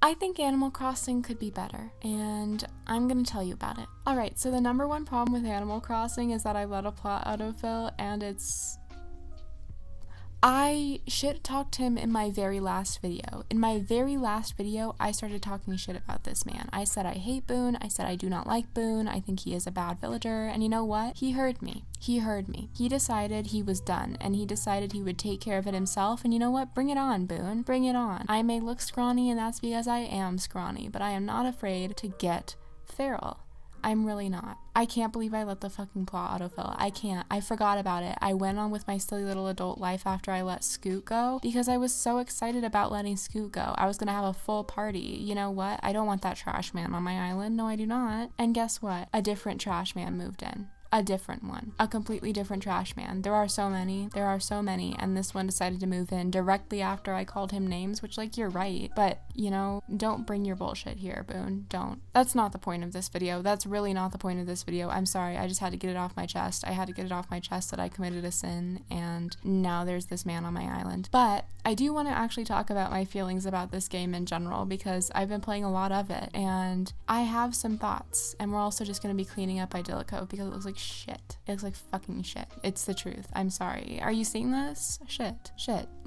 I think Animal Crossing could be better, and I'm gonna tell you about it. Alright, so the number one problem with Animal Crossing is that I let a plot autofill, and I shit-talked him in my very last video. In my very last video, I started talking shit about this man. I said I hate Boone, I said I do not like Boone, I think he is a bad villager, and you know what? He heard me. He heard me. He decided he was done, and he decided he would take care of it himself, and you know what? Bring it on, Boone. Bring it on. I may look scrawny, and that's because I am scrawny, but I am not afraid to get feral. I'm really not. I can't believe I let the fucking plot autofill. I can't. I forgot about it. I went on with my silly little adult life after I let Scoot go because I was so excited about letting Scoot go. I was gonna have a full party. You know what? I don't want that trash man on my island. No, I do not. And guess what? A different trash man moved in. A different one. A completely different trash man. There are so many, and this one decided to move in directly after I called him names, which, like, you're right, but, you know, don't bring your bullshit here, Boone. Don't. That's not the point of this video. That's really not the point of this video. I'm sorry, I just had to get it off my chest. I had to get it off my chest that I committed a sin, and now there's this man on my island. But I do want to actually talk about my feelings about this game in general, because I've been playing a lot of it, and I have some thoughts, and we're also just going to be cleaning up Idyllico, because it looks like shit. It looks like fucking shit. It's the truth. I'm sorry. Are you seeing this? Shit.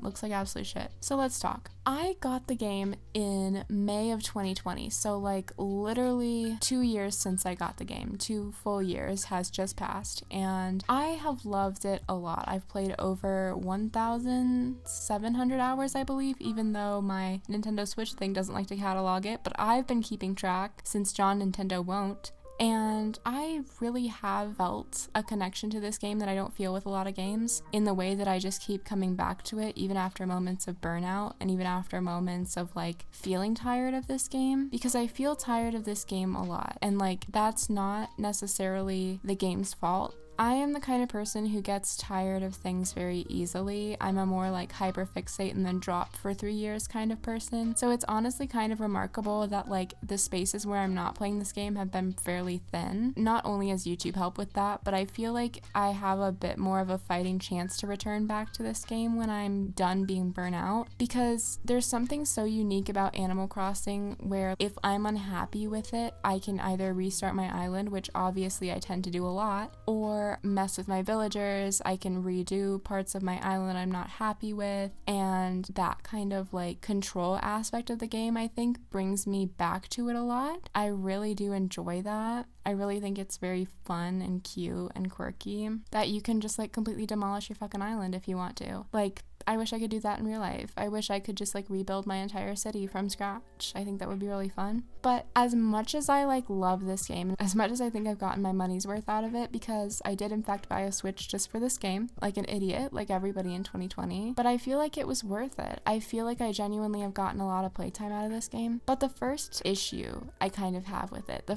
Looks like absolute shit. So let's talk. I got the game in May of 2020, so like literally 2 years since I got the game. 2 full years has just passed, and I have loved it a lot. I've played over 1,700 hours, I believe, even though my Nintendo Switch thing doesn't like to catalog it, but I've been keeping track since John Nintendo won't. And I really have felt a connection to this game that I don't feel with a lot of games, in the way that I just keep coming back to it even after moments of burnout and even after moments of like feeling tired of this game, because I feel tired of this game a lot, and like that's not necessarily the game's fault. I am the kind of person who gets tired of things very easily. I'm a more like hyperfixate and then drop for 3 years kind of person. So it's honestly kind of remarkable that like the spaces where I'm not playing this game have been fairly thin. Not only has YouTube helped with that, but I feel like I have a bit more of a fighting chance to return back to this game when I'm done being burnt out, because there's something so unique about Animal Crossing where if I'm unhappy with it, I can either restart my island, which obviously I tend to do a lot, or mess with my villagers. I can redo parts of my island I'm not happy with, and that kind of like control aspect of the game I think brings me back to it a lot. I really do enjoy that. I really think it's very fun and cute and quirky that you can just like completely demolish your fucking island if you want to. Like, I wish I could do that in real life. I wish I could just like rebuild my entire city from scratch. I think that would be really fun. But as much as I like love this game, as much as I think I've gotten my money's worth out of it, because I did in fact buy a Switch just for this game, like an idiot, like everybody in 2020, but I feel like it was worth it. I feel like I genuinely have gotten a lot of playtime out of this game. But the first issue I kind of have with it,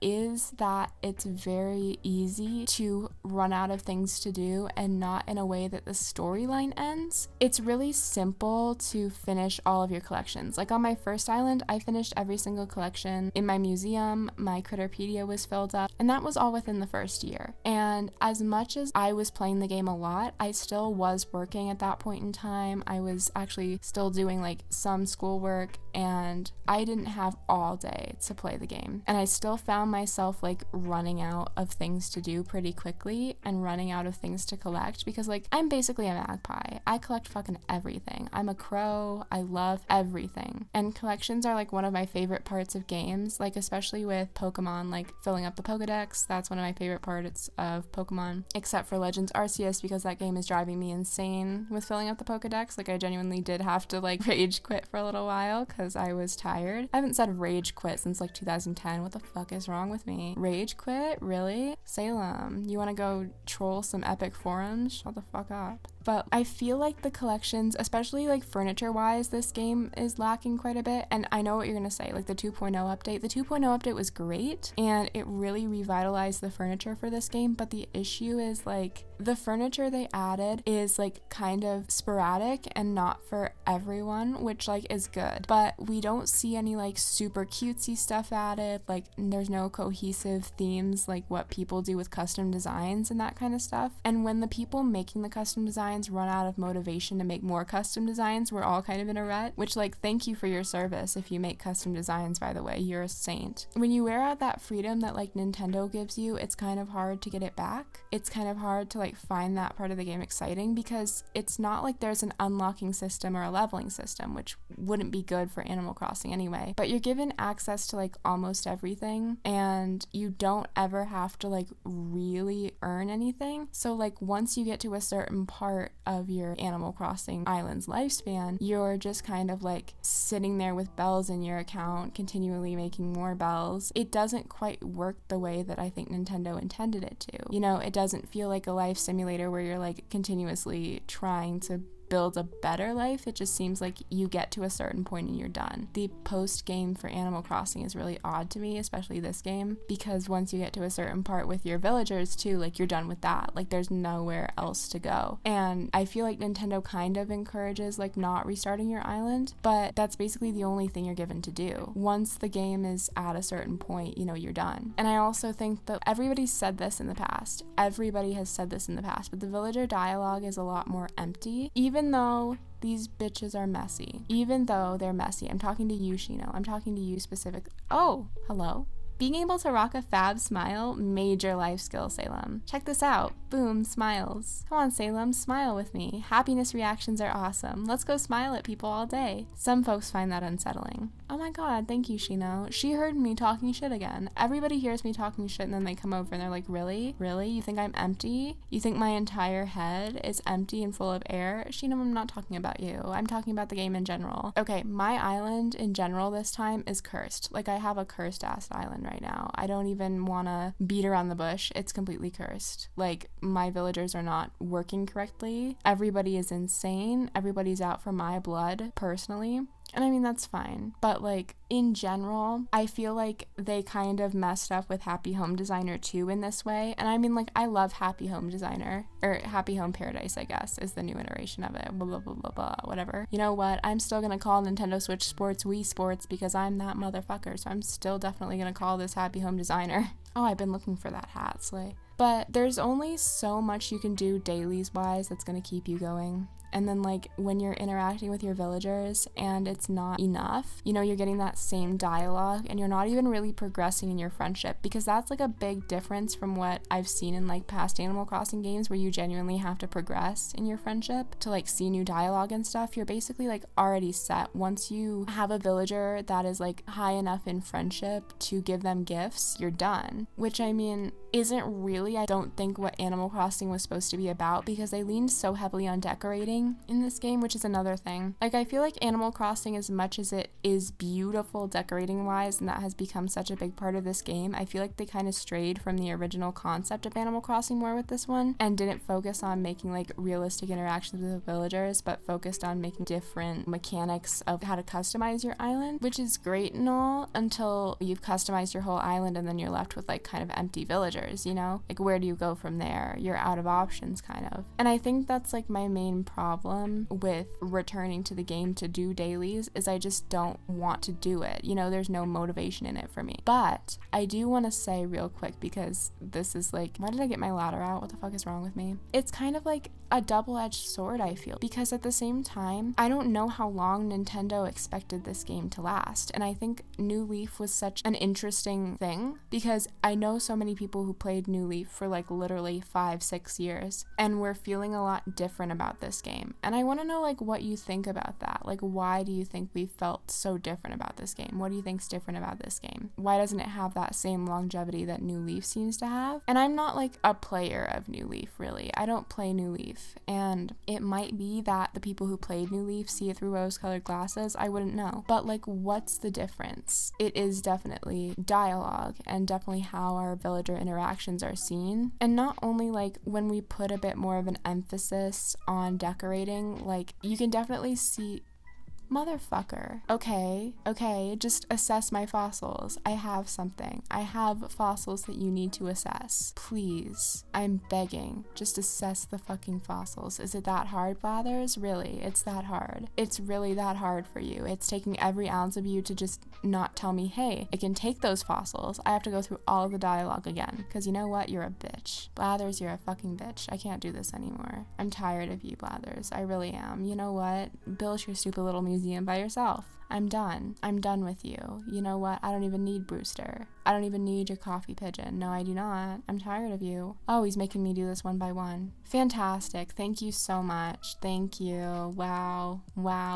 is that it's very easy to run out of things to do, and not in a way that the storyline ends. It's really simple to finish all of your collections. Like on my first island, I finished every single collection. In my museum, my Critterpedia was filled up, and that was all within the first year. And as much as I was playing the game a lot, I still was working at that point in time. I was actually still doing like some schoolwork, and I didn't have all day to play the game. And I still found myself like running out of things to do pretty quickly, and running out of things to collect, because like I'm basically a magpie. I collect fucking everything. I'm a crow. I love everything. And collections are like one of my favorite parts of games, like especially with Pokemon, like filling up the Pokedex. That's one of my favorite parts of Pokemon, except for Legends Arceus, because that game is driving me insane with filling up the Pokedex. Like I genuinely did have to like rage quit for a little while because I was tired. I haven't said rage quit since like 2010. What the fuck is wrong with me? Rage quit? Really? Salem, you want to go troll some epic forums? Shut the fuck up. But I feel like the collections, especially like furniture wise, this game is lacking quite a bit. And I know what you're gonna say, like the 2.0 update. The 2.0 update was great, and it really revitalized the furniture for this game, but the issue is like the furniture they added is like kind of sporadic and not for everyone, which like is good, but we don't see any like super cutesy stuff added. Like there's no cohesive themes like what people do with custom designs and that kind of stuff. And when the people making the custom designs designs run out of motivation to make more custom designs, we're all kind of in a rut, which, like, thank you for your service if you make custom designs, by the way, you're a saint. When you wear out that freedom that, like, Nintendo gives you, it's kind of hard to get it back. It's kind of hard to, like, find that part of the game exciting, because it's not like there's an unlocking system or a leveling system, which wouldn't be good for Animal Crossing anyway, but you're given access to, like, almost everything, and you don't ever have to, like, really earn anything. So, like, once you get to a certain part of your Animal Crossing island's lifespan, you're just kind of, like, sitting there with bells in your account, continually making more bells. It doesn't quite work the way that I think Nintendo intended it to. You know, it doesn't feel like a life simulator where you're, like, continuously trying to build a better life. It just seems like you get to a certain point and you're done. The post game for Animal Crossing is really odd to me, especially this game, because once you get to a certain part with your villagers too, like, you're done with that. Like, there's nowhere else to go. And I feel like Nintendo kind of encourages, like, not restarting your island, but that's basically the only thing you're given to do. Once the game is at a certain point, you know, you're done. And I also think that everybody's said this in the past. Everybody has said this in the past, but the villager dialogue is a lot more empty, even though these bitches are messy. Even though they're messy. I'm talking to you, Shino. I'm talking to you specifically. Oh, hello. Being able to rock a fab smile, major life skill, Salem. Check this out. Boom, smiles. Come on, Salem, smile with me. Happiness reactions are awesome. Let's go smile at people all day. Some folks find that unsettling. Oh my god, thank you, Shino. She heard me talking shit again. Everybody hears me talking shit and then they come over and they're like, really? Really? You think I'm empty? You think my entire head is empty and full of air? Shino, I'm not talking about you. I'm talking about the game in general. Okay, my island in general this time is cursed. Like, I have a cursed ass island right now. I don't even want to beat around the bush. It's completely cursed. Like, my villagers are not working correctly. Everybody is insane. Everybody's out for my blood, personally. And I mean, that's fine. But, like, in general, I feel like they kind of messed up with Happy Home Designer too in this way. And I mean, like, I love Happy Home Designer, or Happy Home Paradise, I guess, is the new iteration of it. Blah, blah, blah, blah, blah, whatever. You know what? I'm still gonna call Nintendo Switch Sports Wii Sports because I'm that motherfucker. So I'm still definitely gonna call this Happy Home Designer. Oh, I've been looking for that hat, Slay. But there's only so much you can do dailies wise that's gonna keep you going. And then, like, when you're interacting with your villagers and it's not enough, you know, you're getting that same dialogue and you're not even really progressing in your friendship, because that's, like, a big difference from what I've seen in, like, past Animal Crossing games where you genuinely have to progress in your friendship to, like, see new dialogue and stuff. You're basically, like, already set. Once you have a villager that is, like, high enough in friendship to give them gifts, you're done. Which, I mean, isn't really, I don't think, what Animal Crossing was supposed to be about, because they leaned so heavily on decorating in this game, which is another thing. Like, I feel like Animal Crossing, as much as it is beautiful decorating wise, and that has become such a big part of this game, I feel like they kind of strayed from the original concept of Animal Crossing more with this one, and didn't focus on making, like, realistic interactions with the villagers, but focused on making different mechanics of how to customize your island, which is great and all until you've customized your whole island and then you're left with, like, kind of empty villagers, you know? Like, where do you go from there? You're out of options, kind of. And I think that's, like, my main problem with returning to the game to do dailies, is I just don't want to do it. You know, there's no motivation in it for me. But I do want to say real quick, because this is like, why did I get my ladder out? What the fuck is wrong with me? It's kind of like a double-edged sword, I feel, because at the same time, I don't know how long Nintendo expected this game to last. And I think New Leaf was such an interesting thing, because I know so many people who played New Leaf for, like, literally 5-6 years, and we're feeling a lot different about this game. And I want to know, like, what you think about that. Like, why do you think we felt so different about this game? What do you think's different about this game? Why doesn't it have that same longevity that New Leaf seems to have? And I'm not, like, a player of New Leaf, really. I don't play New Leaf. And it might be that the people who played New Leaf see it through rose-colored glasses. I wouldn't know. But, like, what's the difference? It is definitely dialogue, and definitely how our villager interactions are seen. And not only, like, when we put a bit more of an emphasis on decorating, like, you can definitely see... Motherfucker. Okay, just assess my fossils. I have something. I have fossils that you need to assess. Please, I'm begging, just assess the fucking fossils. Is it that hard, Blathers? Really, it's that hard. It's really that hard for you. It's taking every ounce of you to just not tell me, hey, I can take those fossils. I have to go through all of the dialogue again. Because you know what? You're a bitch. Blathers, you're a fucking bitch. I can't do this anymore. I'm tired of you, Blathers. I really am. You know what? Build your stupid little museum by yourself. I'm done. I'm done with you. You know what? I don't even need Brewster. I don't even need your coffee pigeon. No, I do not. I'm tired of you. Oh, he's making me do this one by one. Fantastic. Thank you so much. Thank you. Wow,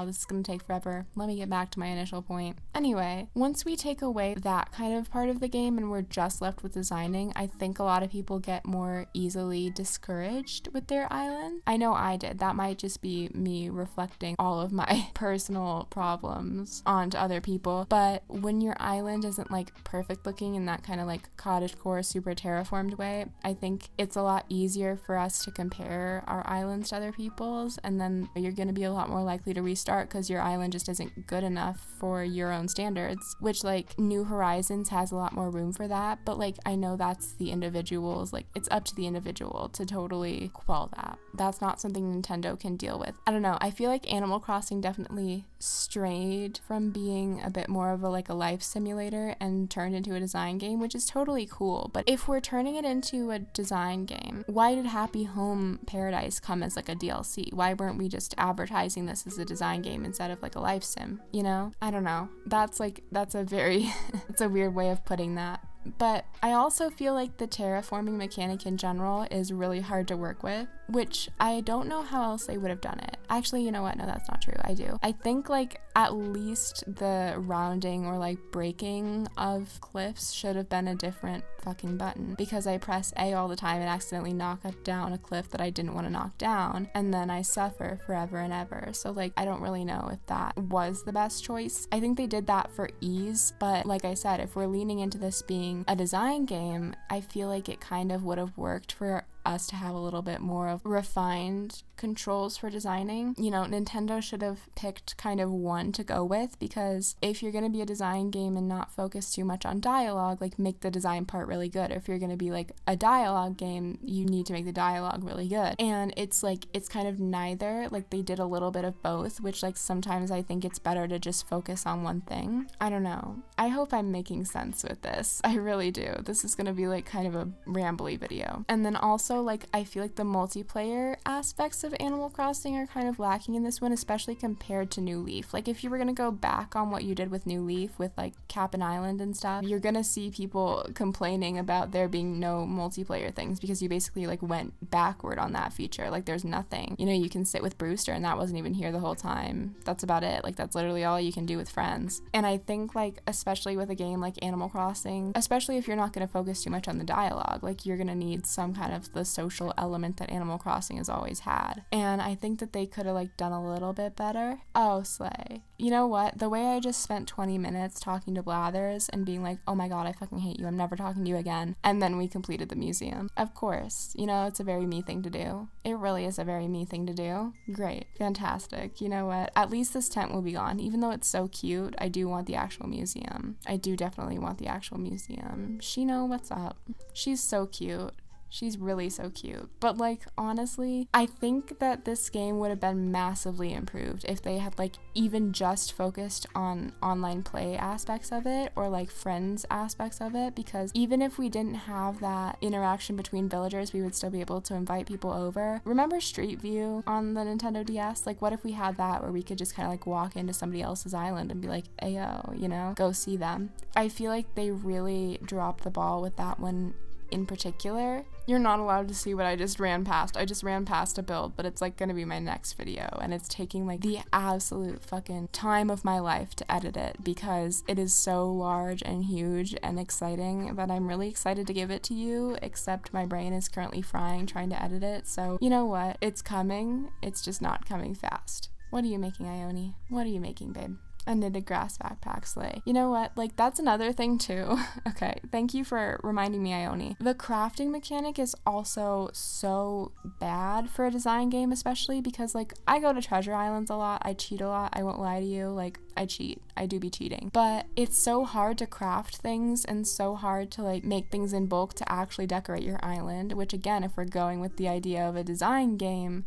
this is gonna take forever. Let me get back to my initial point. Anyway, once we take away that kind of part of the game and we're just left with designing, I think a lot of people get more easily discouraged with their island. I know I did. That might just be me reflecting all of my personal problems onto other people, but when your island isn't like perfect looking in that kind of like cottagecore super terraformed way, I think it's a lot easier for us to compare our islands to other people's, and then you're going to be a lot more likely to restart because your island just isn't good enough for your own standards, which like New Horizons has a lot more room for that, but like I know that's the individuals, like it's up to the individual to totally quell that. That's not something Nintendo can deal with. I don't know, I feel like Animal Crossing definitely strayed from being a bit more of a like a life simulator and turned into a design game, which is totally cool. But if we're turning it into a design game, why did Happy Home Paradise come as like a DLC? Why weren't we just advertising this as a design game instead of like a life sim, you know? I don't know. That's a very it's a weird way of putting that. But I also feel like the terraforming mechanic in general is really hard to work with, which I don't know how else they would have done it. Actually, you know what? No, that's not true. I do. I think like at least the rounding or like breaking of cliffs should have been a different fucking button, because I press A all the time and accidentally knock down a cliff that I didn't want to knock down, and then I suffer forever and ever. So like I don't really know if that was the best choice. I think they did that for ease, but like I said, if we're leaning into this being a design game, I feel like it kind of would have worked for us to have a little bit more of refined controls for designing. You know, Nintendo should have picked kind of one to go with, because if you're going to be a design game and not focus too much on dialogue, like make the design part really good. If you're going to be like a dialogue game, you need to make the dialogue really good. And it's like, it's kind of neither. Like they did a little bit of both, which like sometimes I think it's better to just focus on one thing. I don't know. I hope I'm making sense with this. I really do. This is going to be like kind of a rambly video. And then also like I feel like the multiplayer aspects of Animal Crossing are kind of lacking in this one, especially compared to New Leaf. Like if you were gonna go back on what you did with New Leaf with like Cap'n Island and stuff, you're gonna see people complaining about there being no multiplayer things, because you basically like went backward on that feature. Like there's nothing, you know, you can sit with Brewster and that wasn't even here the whole time. That's about it. Like that's literally all you can do with friends. And I think like especially with a game like Animal Crossing, especially if you're not gonna focus too much on the dialogue, like you're gonna need some kind of the social element that Animal Crossing has always had. And I think that they could have like done a little bit better. Oh, slay. You know what? The way I just spent 20 minutes talking to Blathers and being like, oh my god, I fucking hate you, I'm never talking to you again. And then we completed the museum. Of course. You know, it's a very me thing to do. It really is a very me thing to do. Great. Fantastic. You know what? At least this tent will be gone. Even though it's so cute, I do want the actual museum. I do definitely want the actual museum. Shino, what's up? She's so cute. She's really so cute. But like, honestly, I think that this game would have been massively improved if they had like even just focused on online play aspects of it, or like friends aspects of it, because even if we didn't have that interaction between villagers, we would still be able to invite people over. Remember Street View on the Nintendo DS? Like what if we had that where we could just kind of like walk into somebody else's island and be like, ayo, you know, go see them. I feel like they really dropped the ball with that one in particular. You're not allowed to see what I just ran past. I just ran past a build, but it's like gonna be my next video, and it's taking like the absolute fucking time of my life to edit it, because it is so large and huge and exciting that I'm really excited to give it to you, except my brain is currently frying trying to edit it. So you know what? It's coming. It's just not coming fast. What are you making, Ione? What are you making, babe? A knitted grass backpack sleigh. You know what? Like, that's another thing too. Okay, thank you for reminding me, Ione. The crafting mechanic is also so bad for a design game, especially because, like, I go to treasure islands a lot. I cheat a lot. I won't lie to you. Like, I cheat. I do be cheating. But it's so hard to craft things and so hard to, like, make things in bulk to actually decorate your island, which, again, if we're going with the idea of a design game,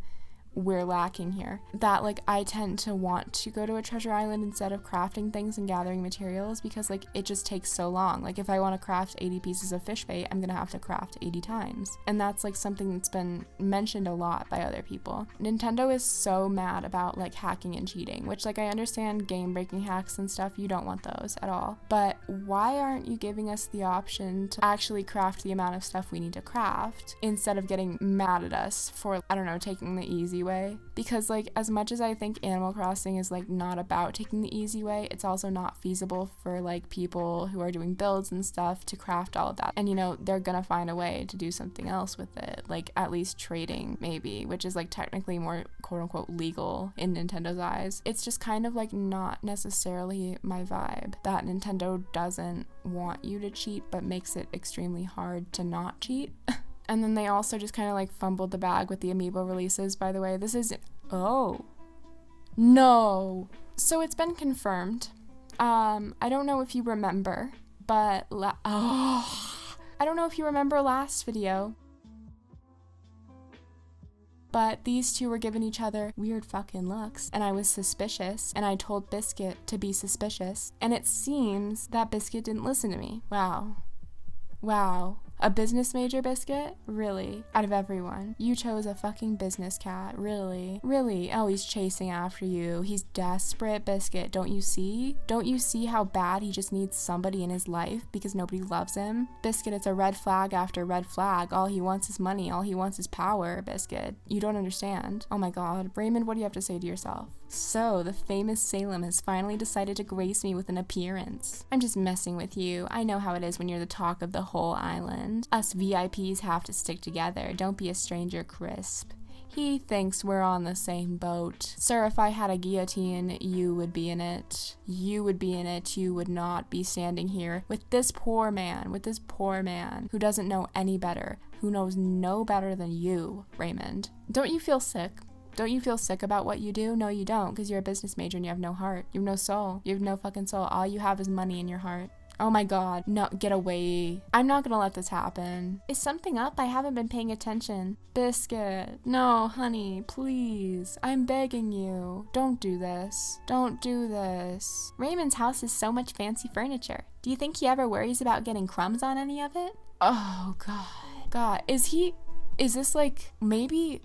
we're lacking here. That, like, I tend to want to go to a treasure island instead of crafting things and gathering materials because, like, it just takes so long. Like, if I want to craft 80 pieces of fish bait, I'm gonna have to craft 80 times. And that's, like, something that's been mentioned a lot by other people. Nintendo is so mad about, like, hacking and cheating, which, like, I understand game-breaking hacks and stuff. You don't want those at all. But why aren't you giving us the option to actually craft the amount of stuff we need to craft instead of getting mad at us for, I don't know, taking the easy way? Because, like, as much as I think Animal Crossing is, like, not about taking the easy way, it's also not feasible for, like, people who are doing builds and stuff to craft all of that. And, you know, they're gonna find a way to do something else with it, like at least trading maybe, which is, like, technically more quote-unquote legal in Nintendo's eyes. It's just kind of, like, not necessarily my vibe that Nintendo doesn't want you to cheat but makes it extremely hard to not cheat. And then they also just kind of, like, fumbled the bag with the amiibo releases, by the way. This is... Oh. No. So it's been confirmed. I don't know if you remember, but... I don't know if you remember last video, but these two were giving each other weird fucking looks, and I was suspicious, and I told Biscuit to be suspicious, and it seems that Biscuit didn't listen to me. Wow. Wow. A business major, Biscuit? Really? Out of everyone. You chose a fucking business cat. Really? Really? Oh, he's chasing after you. He's desperate, Biscuit. Don't you see? Don't you see how bad he just needs somebody in his life because nobody loves him? Biscuit, it's a red flag after red flag. All he wants is money. All he wants is power, Biscuit. You don't understand. Oh my god. Raymond, what do you have to say to yourself? So, the famous Salem has finally decided to grace me with an appearance. I'm just messing with you. I know how it is when you're the talk of the whole island. Us VIPs have to stick together. Don't be a stranger, Crisp. He thinks we're on the same boat. Sir, if I had a guillotine, you would be in it. You would be in it. You would not be standing here with this poor man who doesn't know any better, who knows no better than you, Raymond. Don't you feel sick? Don't you feel sick about what you do? No, you don't, because you're a business major and you have no heart. You have no soul. You have no fucking soul. All you have is money in your heart. Oh my god. No, get away. I'm not gonna let this happen. Is something up? I haven't been paying attention. Biscuit. No, honey, please. I'm begging you. Don't do this. Don't do this. Raymond's house is so much fancy furniture. Do you think he ever worries about getting crumbs on any of it? Oh god. God, is this like, maybe,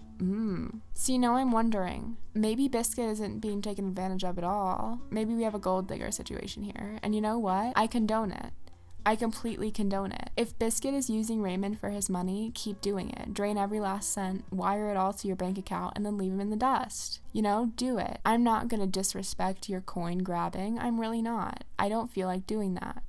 See, now I'm wondering, maybe Biscuit isn't being taken advantage of at all. Maybe we have a gold digger situation here. And you know what? I condone it. I completely condone it. If Biscuit is using Raymond for his money, keep doing it. Drain every last cent, wire it all to your bank account, and then leave him in the dust. You know, do it. I'm not gonna disrespect your coin grabbing. I'm really not. I don't feel like doing that.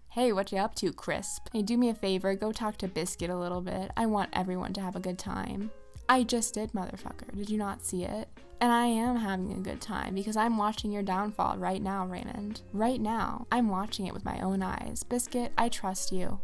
Hey, what you up to, Crisp? Hey, do me a favor, go talk to Biscuit a little bit. I want everyone to have a good time. I just did, motherfucker. Did you not see it? And I am having a good time because I'm watching your downfall right now, Raymond. Right now. I'm watching it with my own eyes. Biscuit, I trust you.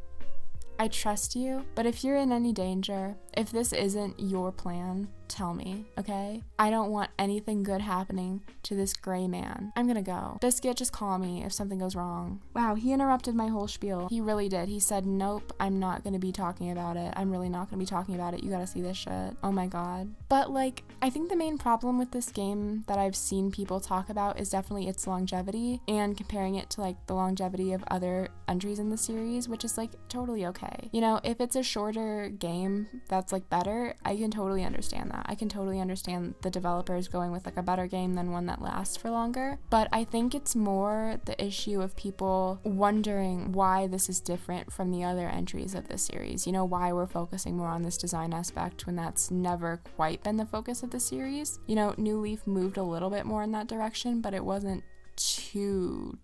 I trust you, but if you're in any danger, if this isn't your plan, tell me, okay? I don't want anything good happening to this gray man. I'm gonna go. Biscuit, just call me if something goes wrong. Wow, he interrupted my whole spiel. He really did. He said, nope, I'm not gonna be talking about it. I'm really not gonna be talking about it. You gotta see this shit. Oh my god. But like, I think the main problem with this game that I've seen people talk about is definitely its longevity and comparing it to like the longevity of other entries in the series, which is like totally okay. You know, if it's a shorter game that's like better, I can totally understand that. I can totally understand the developers going with like a better game than one that lasts for longer. But I think it's more the issue of people wondering why this is different from the other entries of the series. You know, why we're focusing more on this design aspect when that's never quite been the focus of the series. You know, New Leaf moved a little bit more in that direction, but it wasn't too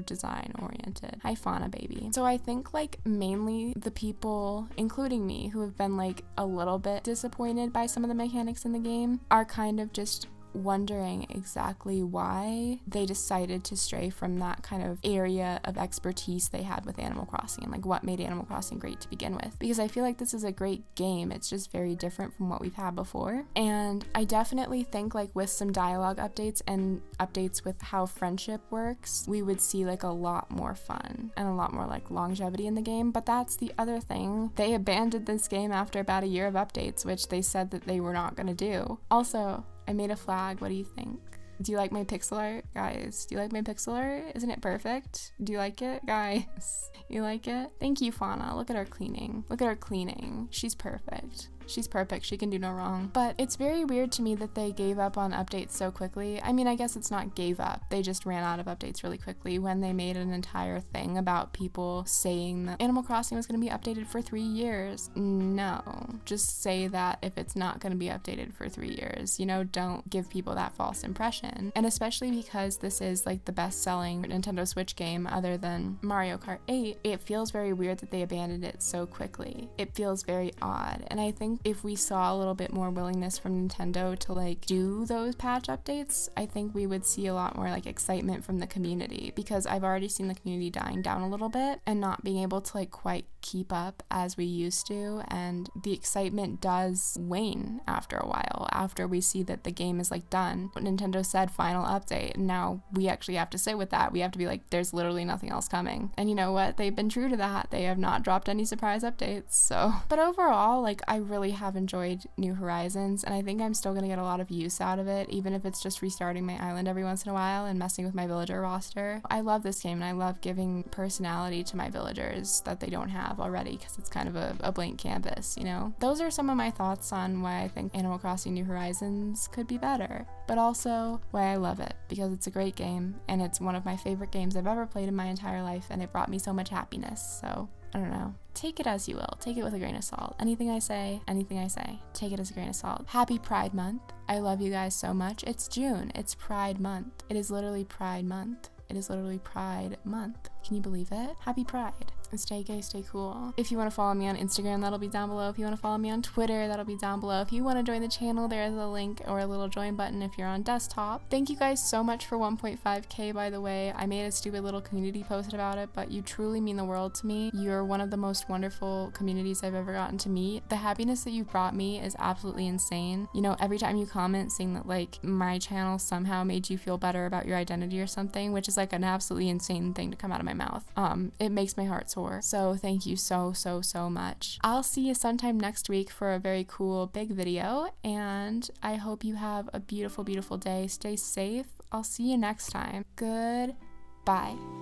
design oriented. Hi, Fauna baby. So I think like mainly the people, including me, who have been like a little bit disappointed by some of the mechanics in the game are kind of just wondering exactly why they decided to stray from that kind of area of expertise they had with Animal Crossing, and like what made Animal Crossing great to begin with. Because I feel like this is a great game, it's just very different from what we've had before. And I definitely think like with some dialogue updates and updates with how friendship works, we would see like a lot more fun and a lot more like longevity in the game. But that's the other thing, they abandoned this game after about a year of updates, which they said that they were not going to do. Also, I made a flag. What do you think? Do you like my pixel art? Guys, do you like my pixel art? Isn't it perfect? Do you like it? Guys, you like it? Thank you, Fauna. Look at her cleaning. Look at her cleaning. She's perfect. She's perfect. She can do no wrong. But it's very weird to me that they gave up on updates so quickly. I mean, I guess it's not gave up. They just ran out of updates really quickly when they made an entire thing about people saying that Animal Crossing was going to be updated for 3 years. No. Just say that if it's not going to be updated for 3 years. You know, don't give people that false impression. And especially because this is like the best-selling Nintendo Switch game other than Mario Kart 8, it feels very weird that they abandoned it so quickly. It feels very odd. And I think if we saw a little bit more willingness from Nintendo to like do those patch updates, I think we would see a lot more like excitement from the community, because I've already seen the community dying down a little bit and not being able to like quite keep up as we used to, and the excitement does wane after a while, after we see that the game is like done. Nintendo said final update, and now we actually have to sit with that. We have to be like, there's literally nothing else coming. And you know what? They've been true to that. They have not dropped any surprise updates. So, but overall, like I really have enjoyed New Horizons, and I think I'm still gonna get a lot of use out of it, even if it's just restarting my island every once in a while and messing with my villager roster. I love this game, and I love giving personality to my villagers that they don't have already, because it's kind of a blank canvas, you know? Those are some of my thoughts on why I think Animal Crossing New Horizons could be better, but also why I love it, because it's a great game, and it's one of my favorite games I've ever played in my entire life, and it brought me so much happiness. So I don't know. Take it as you will. Take it with a grain of salt. Anything I say, take it as a grain of salt. Happy Pride Month. I love you guys so much. It's June. It's Pride Month. It is literally Pride Month. It is literally Pride Month. Can you believe it? Happy Pride. And stay gay, stay cool. If you want to follow me on Instagram, that'll be down below. If you want to follow me on Twitter, that'll be down below. If you want to join the channel, there's a link or a little join button if you're on desktop. Thank you guys so much for 1.5k, by the way. I made a stupid little community post about it, but you truly mean the world to me. You're one of the most wonderful communities I've ever gotten to meet. The happiness that you've brought me is absolutely insane. You know, every time you comment saying that like my channel somehow made you feel better about your identity or something, which is like an absolutely insane thing to come out of my mouth. It makes my heart soar. So thank you so much. I'll see you sometime next week for a very cool big video, and I hope you have a beautiful day. Stay safe. I'll see you next time. Goodbye.